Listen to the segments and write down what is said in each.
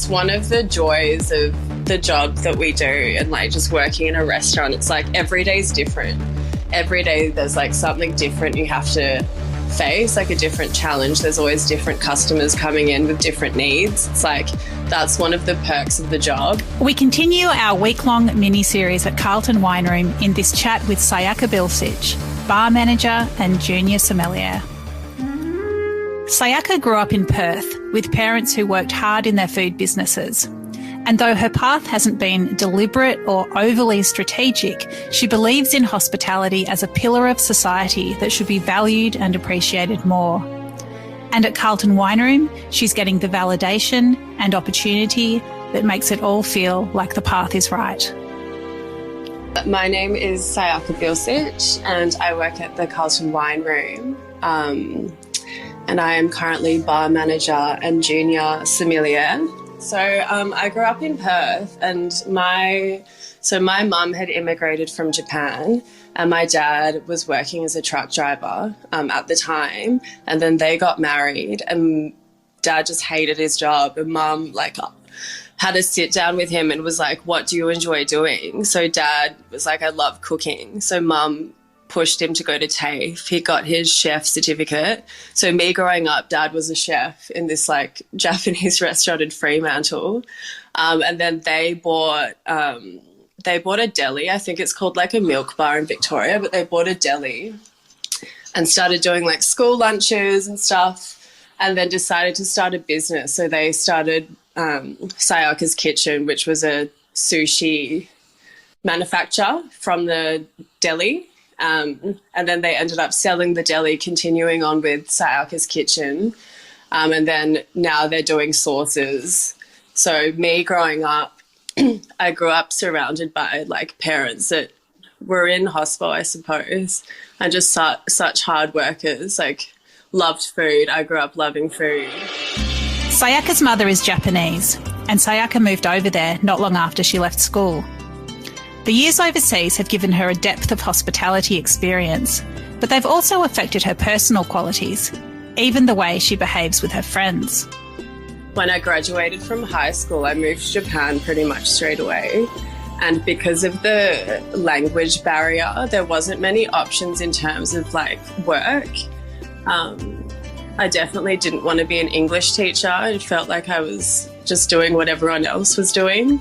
it's one of the joys of the job that we do and like just working in a restaurant. It's like every day's different. Every day there's like something different you have to face, like a different challenge. There's always different customers coming in with different needs. It's like that's one of the perks of the job. We continue our week-long mini-series at Carlton Wine Room in this chat with Sayaka Bilcich, bar manager and junior sommelier. Sayaka grew up in Perth with parents who worked hard in their food businesses. And though her path hasn't been deliberate or overly strategic, she believes in hospitality as a pillar of society that should be valued and appreciated more. And at Carlton Wine Room, she's getting the validation and opportunity that makes it all feel like the path is right. My name is Sayaka Bilcich and I work at the Carlton Wine Room. And I am currently bar manager and junior sommelier. So I grew up in Perth and my mum had immigrated from Japan and my dad was working as a truck driver at the time, and then they got married and dad just hated his job and mum like had a sit down with him and was like, what do you enjoy doing? So dad was like, I love cooking. So mum pushed him to go to TAFE. He got his chef certificate. So me growing up, dad was a chef in this like Japanese restaurant in Fremantle. And then they bought a deli. I think it's called like a milk bar in Victoria, but they bought a deli and started doing like school lunches and stuff, and then decided to start a business. So they started Sayaka's Kitchen, which was a sushi manufacturer from the deli. And then they ended up selling the deli, continuing on with Sayaka's Kitchen. And then now they're doing sauces. So me growing up, I grew up surrounded by like parents that were in hospital, I suppose, and just such hard workers, like loved food. I grew up loving food. Sayaka's mother is Japanese, and Sayaka moved over there not long after she left school. The years overseas have given her a depth of hospitality experience, but they've also affected her personal qualities, even the way she behaves with her friends. When I graduated from high school, I moved to Japan pretty much straight away. And because of the language barrier, there wasn't many options in terms of like work. I definitely didn't want to be an English teacher. It felt like I was just doing what everyone else was doing.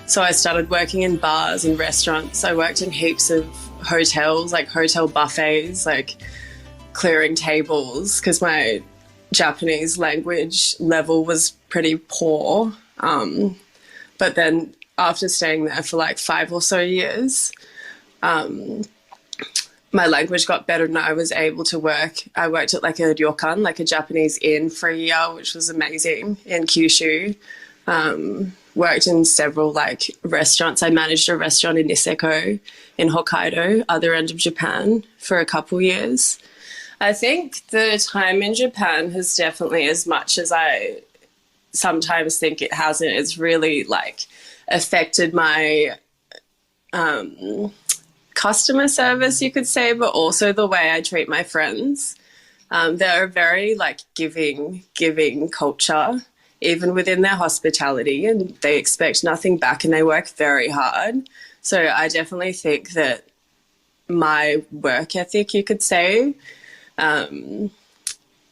So I started working in bars and restaurants. I worked in heaps of hotels, like hotel buffets, like clearing tables, because my Japanese language level was pretty poor. But then after staying there for like 5 or so years, my language got better and I was able to work. I worked at like a ryokan, like a Japanese inn for a year, which was amazing, in Kyushu. Worked in several like restaurants. I managed a restaurant in Niseko in Hokkaido, other end of Japan, for a couple years. I think the time in Japan has definitely, as much as I sometimes think it hasn't, it's really like affected my customer service, you could say, but also the way I treat my friends. They're a very like giving culture, even within their hospitality, and they expect nothing back and they work very hard. So I definitely think that my work ethic, you could say,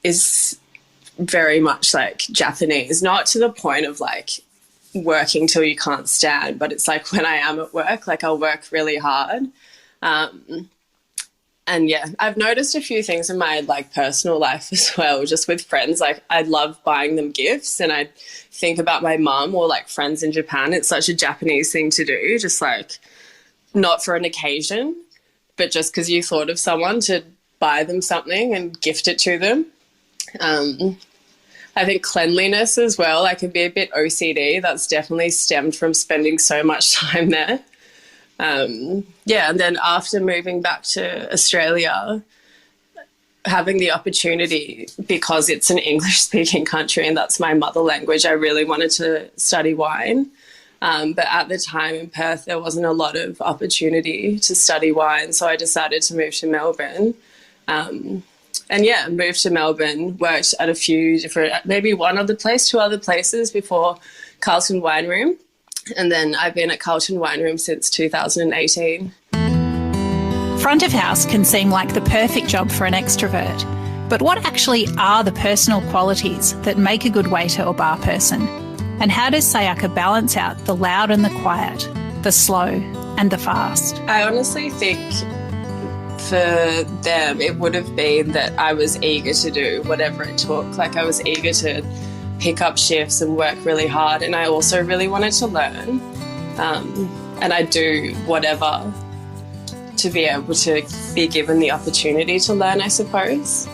is very much like Japanese, not to the point of like working till you can't stand, but it's like when I am at work, like I'll work really hard. And yeah, I've noticed a few things in my like personal life as well, just with friends. Like I love buying them gifts, and I think about my mum or like friends in Japan. It's such a Japanese thing to do, just like not for an occasion, but just because you thought of someone to buy them something and gift it to them. I think cleanliness as well, I can be a bit OCD. That's definitely stemmed from spending so much time there. And then after moving back to Australia, having the opportunity, because it's an English-speaking country and that's my mother language, I really wanted to study wine. But at the time in Perth, there wasn't a lot of opportunity to study wine, so I decided to move to Melbourne. And yeah, moved to Melbourne, worked at a few different, maybe one other place, two other places before Carlton Wine Room. And then I've been at Carlton Wine Room since 2018. Front of house can seem like the perfect job for an extrovert. But what actually are the personal qualities that make a good waiter or bar person? And how does Sayaka balance out the loud and the quiet, the slow and the fast? I honestly think for them it would have been that I was eager to do whatever it took. Like I was eager to pick up shifts and work really hard, and I also really wanted to learn. And I'd do whatever to be able to be given the opportunity to learn, I suppose.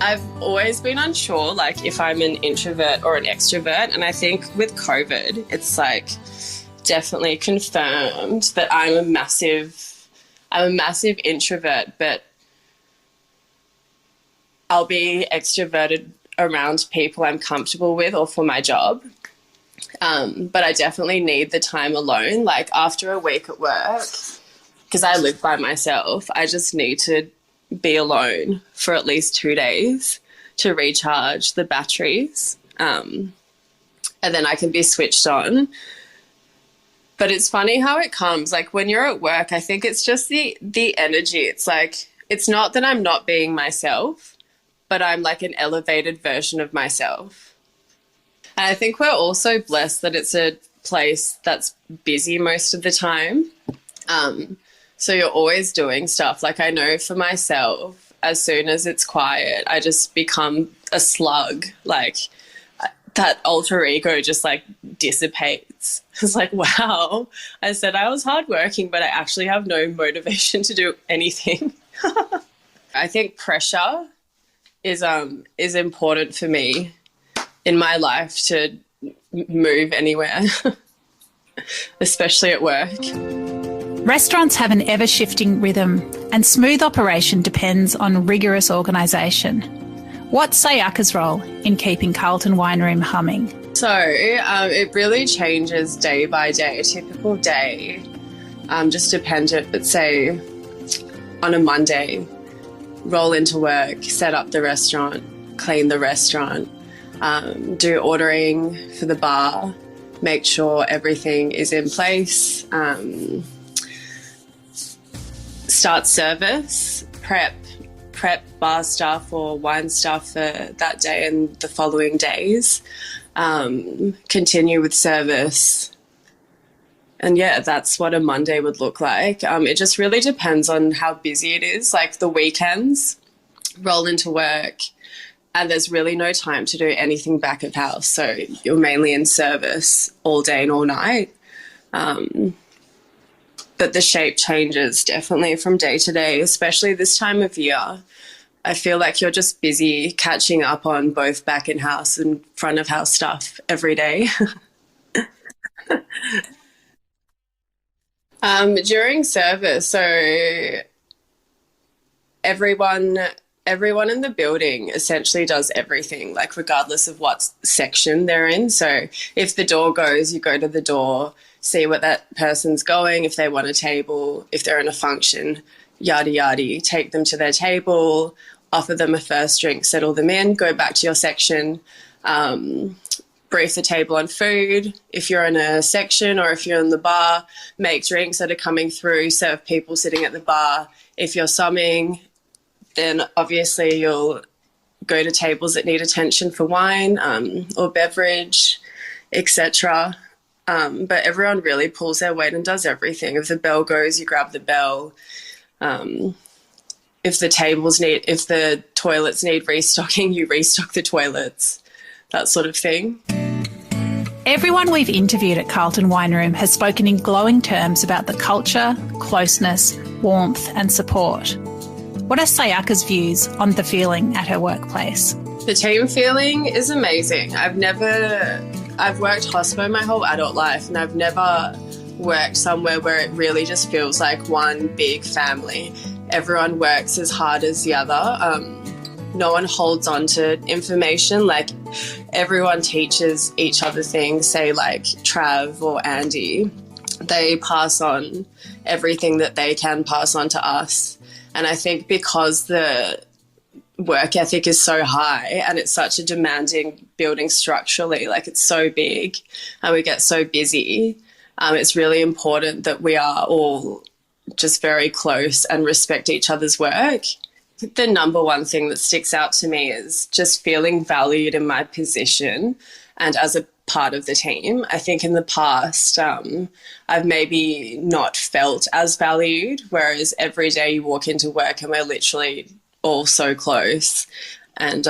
I've always been unsure, like, if I'm an introvert or an extrovert, and I think with COVID, it's, like, definitely confirmed that I'm a massive introvert, but I'll be extroverted around people I'm comfortable with or for my job. But I definitely need the time alone. Like, after a week at work, because I live by myself, I just need to be alone for at least 2 days to recharge the batteries. And then I can be switched on. But it's funny how it comes. Like when you're at work, I think it's just the energy. It's like, it's not that I'm not being myself, but I'm like an elevated version of myself. And I think we're also blessed that it's a place that's busy most of the time. So you're always doing stuff. Like I know for myself, as soon as it's quiet, I just become a slug. Like that alter ego just like dissipates. It's like, wow, I said I was hardworking, but I actually have no motivation to do anything. I think pressure is important for me in my life to move anywhere, especially at work. Restaurants have an ever-shifting rhythm, and smooth operation depends on rigorous organisation. What's Sayaka's role in keeping Carlton Wine Room humming? So it really changes day by day. A typical day, just dependent, but say on a Monday, roll into work, set up the restaurant, clean the restaurant, do ordering for the bar, make sure everything is in place, start service, prep bar staff or wine staff for that day and the following days, continue with service. And yeah, that's what a Monday would look like. It just really depends on how busy it is. Like the weekends, roll into work and there's really no time to do anything back of house. So you're mainly in service all day and all night. But the shape changes definitely from day to day, especially this time of year. I feel like you're just busy catching up on both back in house and front of house stuff every day. During service, so everyone in the building essentially does everything, like regardless of what section they're in. So if the door goes, you go to the door, see what that person's going, if they want a table, if they're in a function, yada yada, take them to their table, offer them a first drink, settle them in, go back to your section, brief the table on food. If you're in a section or if you're in the bar, make drinks that are coming through, serve people sitting at the bar. If you're somming, then obviously you'll go to tables that need attention for wine or beverage, etc. But everyone really pulls their weight and does everything. If the bell goes, you grab the bell. If the toilets need restocking, you restock the toilets, that sort of thing. Everyone we've interviewed at Carlton Wine Room has spoken in glowing terms about the culture, closeness, warmth and support. What are Sayaka's views on the feeling at her workplace? The team feeling is amazing. I've worked hospo my whole adult life, and I've never worked somewhere where it really just feels like one big family. Everyone works as hard as the other. No one holds on to information. Like everyone teaches each other things, say like Trav or Andy. They pass on everything that they can pass on to us. And I think because work ethic is so high and it's such a demanding building structurally. Like, it's so big and we get so busy. It's really important that we are all just very close and respect each other's work. The number one thing that sticks out to me is just feeling valued in my position and as a part of the team. I think in the past, I've maybe not felt as valued, whereas every day you walk into work and we're literally all so close and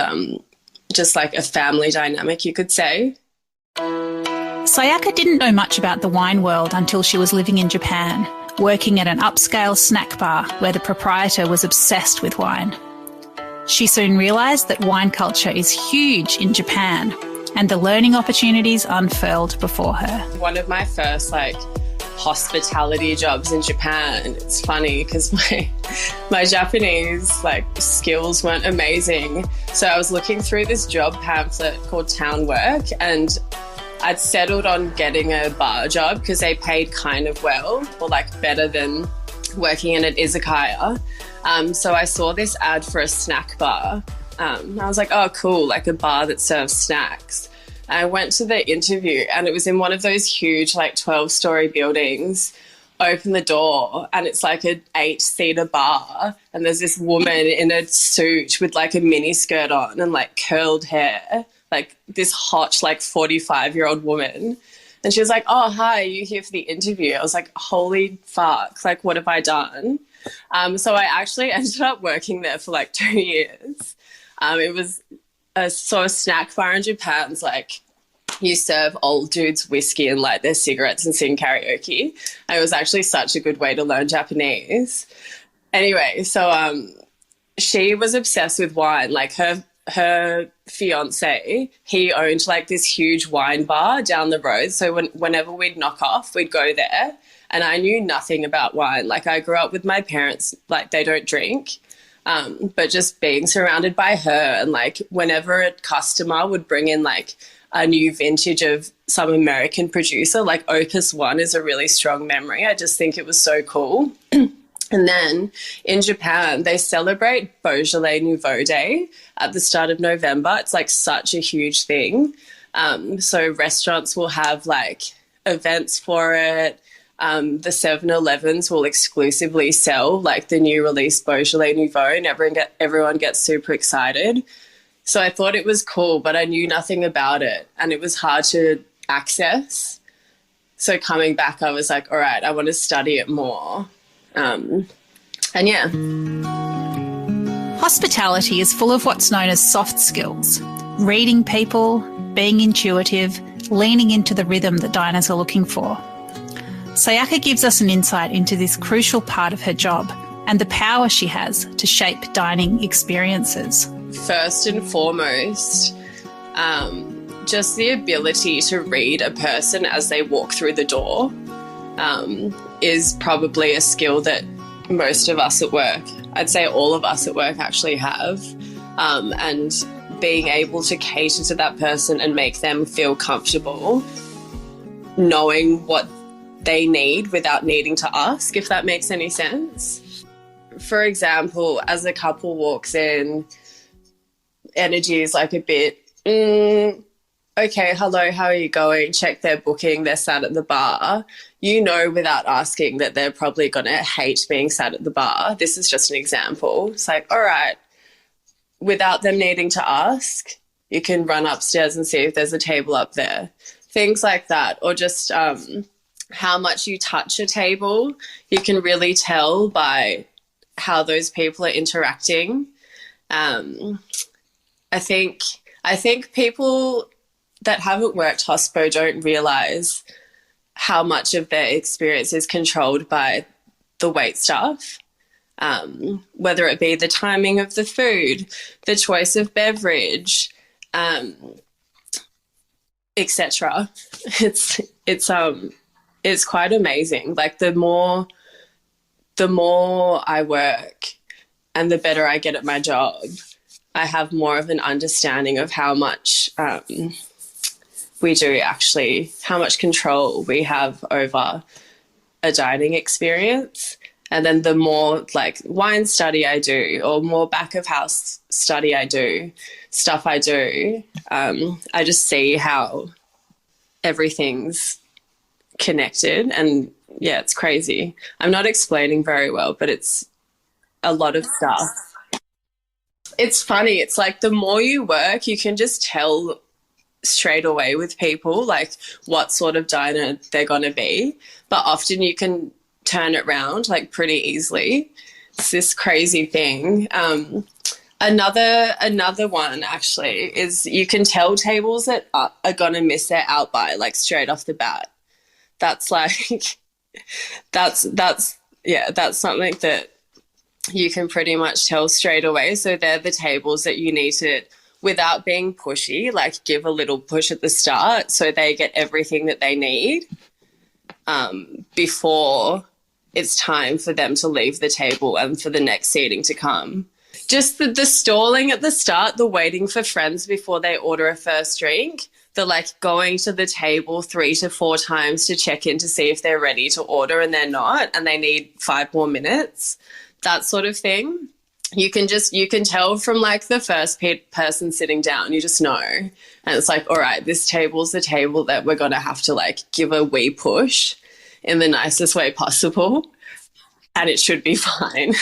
just like a family dynamic, you could say. Sayaka didn't know much about the wine world until she was living in Japan, working at an upscale snack bar where the proprietor was obsessed with wine. She soon realised that wine culture is huge in Japan, and the learning opportunities unfurled before her. One of my first hospitality jobs in Japan, it's funny because my Japanese skills weren't amazing. So I was looking through this job pamphlet called Town Work, and I'd settled on getting a bar job because they paid kind of well, or better than working in an izakaya. So I saw this ad for a snack bar. I was like, oh, cool, a bar that serves snacks. I went to the interview and it was in one of those huge 12-story buildings. Open the door and it's an 8-seater bar, and there's this woman in a suit with a mini skirt on and curled hair, this hot 45-year-old woman. And she was like, oh, hi, are you here for the interview? I was like, holy fuck, what have I done? So I actually ended up working there for 2 years. It was a snack bar in Japan's you serve old dudes whiskey and light their cigarettes and sing karaoke. And it was actually such a good way to learn Japanese. Anyway, so she was obsessed with wine. Her fiance, he owned this huge wine bar down the road. So whenever we'd knock off, we'd go there. And I knew nothing about wine. I grew up with my parents, they don't drink. But just being surrounded by her and whenever a customer would bring in a new vintage of some American producer, Opus One is a really strong memory. I just think it was so cool. And then in Japan, they celebrate Beaujolais Nouveau Day at the start of November. It's such a huge thing. So restaurants will have events for it. The 7-Elevens will exclusively sell the new release Beaujolais Nouveau, and everyone gets super excited. So I thought it was cool, but I knew nothing about it and it was hard to access. So coming back, I was all right, I want to study it more. And yeah. Hospitality is full of what's known as soft skills: reading people, being intuitive, leaning into the rhythm that diners are looking for. Sayaka gives us an insight into this crucial part of her job and the power she has to shape dining experiences. First and foremost, just the ability to read a person as they walk through the door is probably a skill that most of us at work, I'd say all of us at work actually have, and being able to cater to that person and make them feel comfortable, knowing what they need without needing to ask, if that makes any sense. For example, as a couple walks in, energy is a bit, okay, hello, how are you going? Check their booking, they're sat at the bar. You know without asking that they're probably going to hate being sat at the bar. This is just an example. It's all right, without them needing to ask, you can run upstairs and see if there's a table up there. Things like that. Or just how much you touch a table, you can really tell by how those people are interacting. I think people that haven't worked hospo don't realise how much of their experience is controlled by the wait staff, whether it be the timing of the food, the choice of beverage, etc. It's quite amazing. The more I work and the better I get at my job, I have more of an understanding of how much we do actually, how much control we have over a dining experience. And then the more like wine study I do, or more back of house study I do, stuff I do, I just see how everything's connected. And yeah, it's crazy. I'm not explaining very well, but it's a lot of stuff. It's funny. It's like the more you work, you can just tell straight away with people like what sort of diner they're going to be. But often you can turn it around like pretty easily. It's this crazy thing. Another one actually is you can tell tables that are going to miss their out by like straight off the bat. That's like, that's something that you can pretty much tell straight away. So they're the tables that you need to, without being pushy, like give a little push at the start so they get everything that they need before it's time for them to leave the table and for the next seating to come. Just the stalling at the start, the waiting for friends before they order a first drink, the like going to the table 3 to 4 times to check in to see if they're ready to order and they're not and they need 5 more minutes, that sort of thing. You can tell from like the first person sitting down, you just know. And it's like, all right, this table's the table that we're going to have to like give a wee push in the nicest way possible, and it should be fine.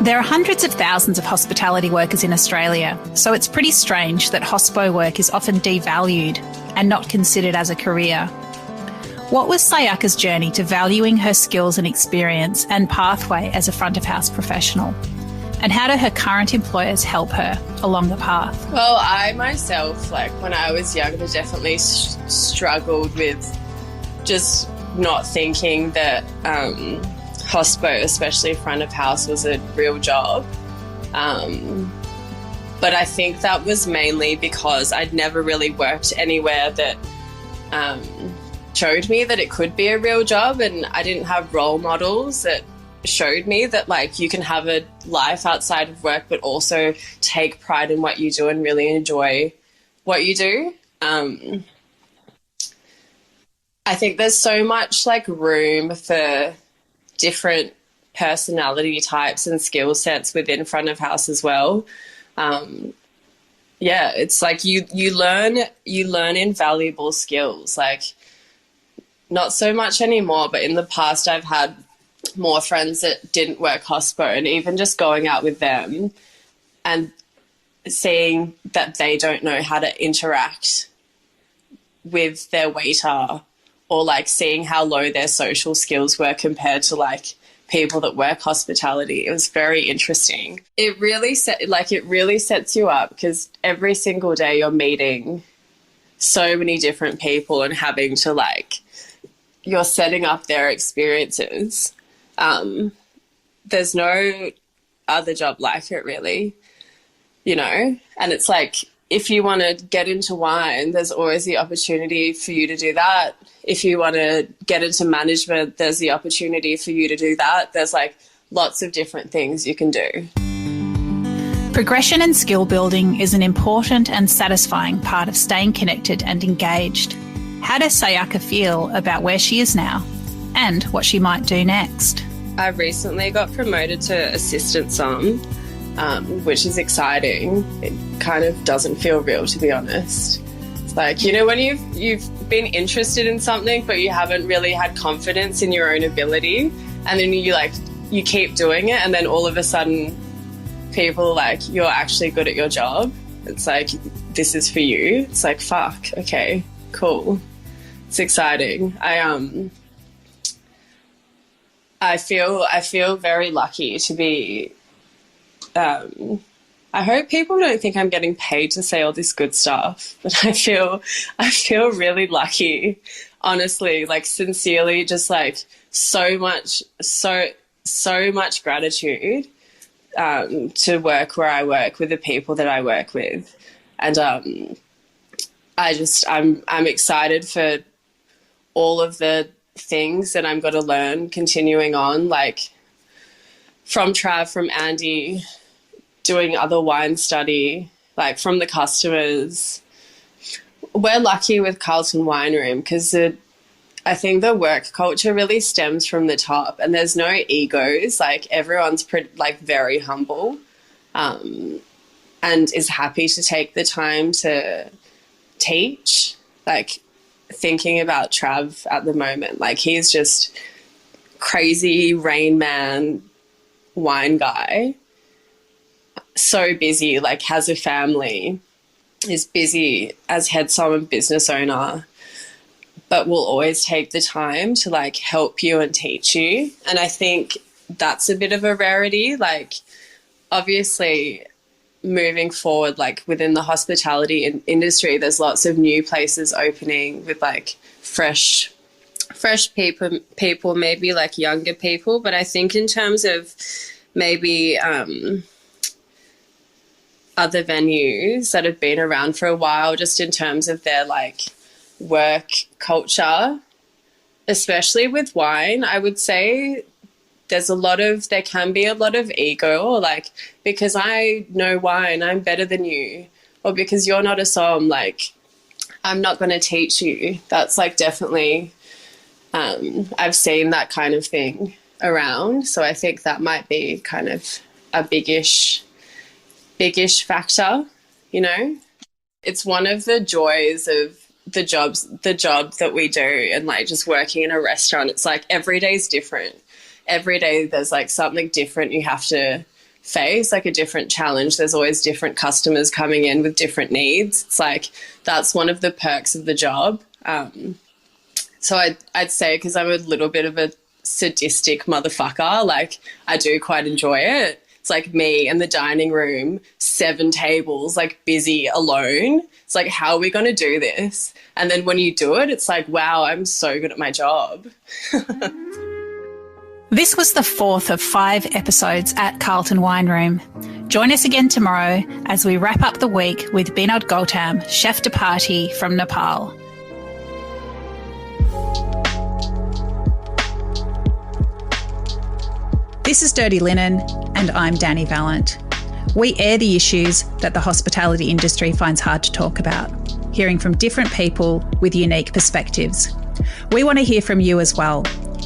There are hundreds of thousands of hospitality workers in Australia, so it's pretty strange that hospo work is often devalued and not considered as a career. What was Sayaka's journey to valuing her skills and experience and pathway as a front-of-house professional? And how do her current employers help her along the path? Well, I myself, like when I was younger, definitely struggled with just not thinking that hospo, especially front of house, was a real job. But I think that was mainly because I'd never really worked anywhere that showed me that it could be a real job, and I didn't have role models that showed me that like you can have a life outside of work but also take pride in what you do and really enjoy what you do. I think there's so much like room for different personality types and skill sets within front of house as well. Yeah, it's like you learn invaluable skills, like not so much anymore, but in the past I've had more friends that didn't work hospo, and even just going out with them and seeing that they don't know how to interact with their waiter, or like seeing how low their social skills were compared to like people that work hospitality. It was very interesting. It really sets you up, because every single day you're meeting so many different people and having to like, you're setting up their experiences. There's no other job like it, really, you know? And it's like, if you want to get into wine, there's always the opportunity for you to do that. If you want to get into management, there's the opportunity for you to do that. There's like lots of different things you can do. Progression and skill building is an important and satisfying part of staying connected and engaged. How does Sayaka feel about where she is now and what she might do next? I recently got promoted to assistant som, which is exciting. It kind of doesn't feel real, to be honest. It's like, you know, when you've been interested in something but you haven't really had confidence in your own ability, and then you keep doing it, and then all of a sudden people are like, you're actually good at your job. It's like, this is for you. It's like, fuck, okay, cool. It's exciting. I feel very lucky to be. I hope people don't think I'm getting paid to say all this good stuff, but I feel really lucky, honestly, like sincerely, just like so much gratitude to work where I work with the people that I work with, and I'm excited for all of the things that I'm going to learn continuing on, like from Trav, from Andy, doing other wine study, like from the customers. We're lucky with Carlton Wine Room because I think the work culture really stems from the top, and there's no egos. Like, everyone's very humble, and is happy to take the time to teach. Like, thinking about Trav at the moment, like, he's just crazy Rain Man wine guy, so busy, like, has a family, is busy as head somm business owner, but will always take the time to, like, help you and teach you. And I think that's a bit of a rarity. Like, obviously, moving forward, like, within the hospitality industry, there's lots of new places opening with, like, fresh people, maybe, like, younger people. But I think in terms of maybe other venues that have been around for a while, just in terms of their, like, work culture, especially with wine, I would say there can be a lot of ego, or, like, because I know wine, I'm better than you, or because you're not a somm, like, I'm not going to teach you. That's, like, definitely, I've seen that kind of thing around. So I think that might be kind of a biggish factor, you know. It's one of the joys of the job that we do, and, like, just working in a restaurant. It's like every day's different. Every day there's, like, something different you have to face, like a different challenge. There's always different customers coming in with different needs. It's like, that's one of the perks of the job. So I'd say, because I'm a little bit of a sadistic motherfucker, like, I do quite enjoy it. It's like me in the dining room, 7 tables, like, busy alone. It's like, how are we going to do this? And then when you do it, it's like, wow, I'm so good at my job. This was the 4th of 5 episodes at Carlton Wine Room. Join us again tomorrow as we wrap up the week with Binod Gautam, chef de partie from Nepal. This is Dirty Linen, and I'm Dani Valent. We air the issues that the hospitality industry finds hard to talk about, hearing from different people with unique perspectives. We want to hear from you as well.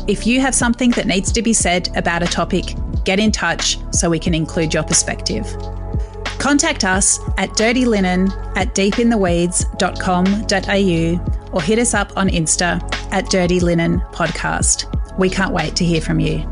If you have something that needs to be said about a topic, get in touch so we can include your perspective. Contact us at dirtylinen@deepintheweeds.com.au or hit us up on Insta at Dirty Linen Podcast. We can't wait to hear from you.